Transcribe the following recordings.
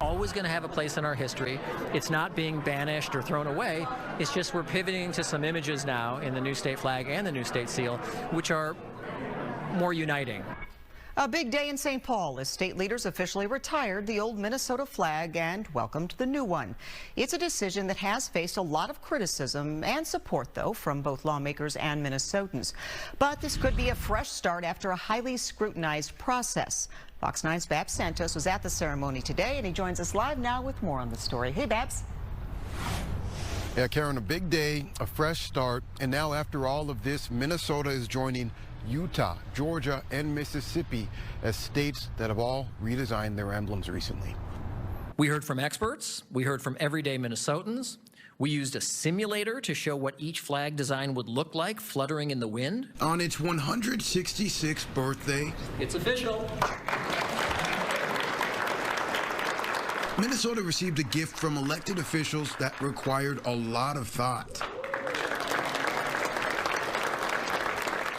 Always going to have a place in our history. It's not being banished or thrown away. It's just we're pivoting to some images now in the new state flag and the new state seal, which are more uniting. A big day in St. Paul as state leaders officially retired the old Minnesota flag and welcomed the new one. It's a decision that has faced a lot of criticism and support, though, from both lawmakers and Minnesotans. But this could be a fresh start after a highly scrutinized process. Fox 9's Babs Santos was at the ceremony today, and he joins us live now with more on the story. Hey, Babs. Yeah, Karen, a big day, a fresh start, and now after all of this, Minnesota is joining Utah, Georgia, and Mississippi as states that have all redesigned their emblems recently. We heard from experts. We heard from everyday Minnesotans. We used a simulator to show what each flag design would look like fluttering in the wind. On its 166th birthday, it's official. Minnesota received a gift from elected officials that required a lot of thought.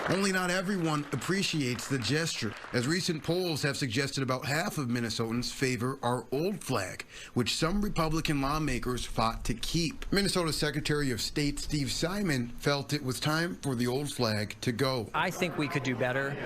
Only not everyone appreciates the gesture, as recent polls have suggested about half of Minnesotans favor our old flag, which some Republican lawmakers fought to keep. Minnesota Secretary of State Steve Simon felt it was time for the old flag to go. I think we could do better.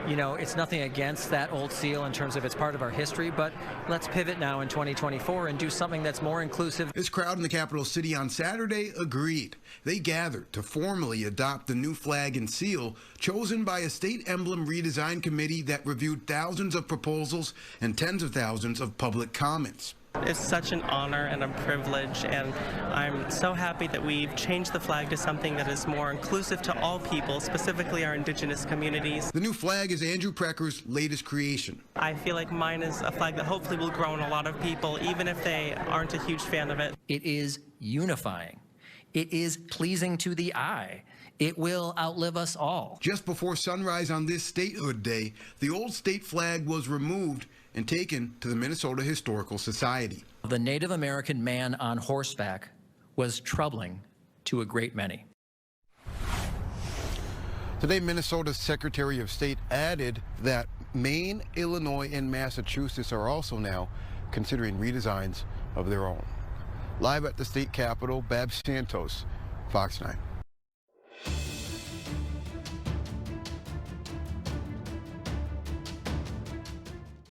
You know, it's nothing against that old seal in terms of it's part of our history, but let's pivot now in 2024 and do something that's more inclusive. This crowd in the capital city on Saturday agreed. They gathered to formally adopt the new flag and seal, chosen by a state emblem redesign committee that reviewed thousands of proposals and tens of thousands of public comments. It's such an honor and a privilege, and I'm so happy that we've changed the flag to something that is more inclusive to all people, specifically our indigenous communities. The new flag is Andrew Prekker's latest creation. I feel like mine is a flag that hopefully will grow on a lot of people, even if they aren't a huge fan of it. It is unifying. It is pleasing to the eye. It will outlive us all. Just before sunrise on this Statehood Day, the old state flag was removed and taken to the Minnesota Historical Society. The Native American man on horseback was troubling to a great many. Today, Minnesota's Secretary of State added that Maine, Illinois, and Massachusetts are also now considering redesigns of their own. Live at the state capitol, Babs Santos, Fox 9.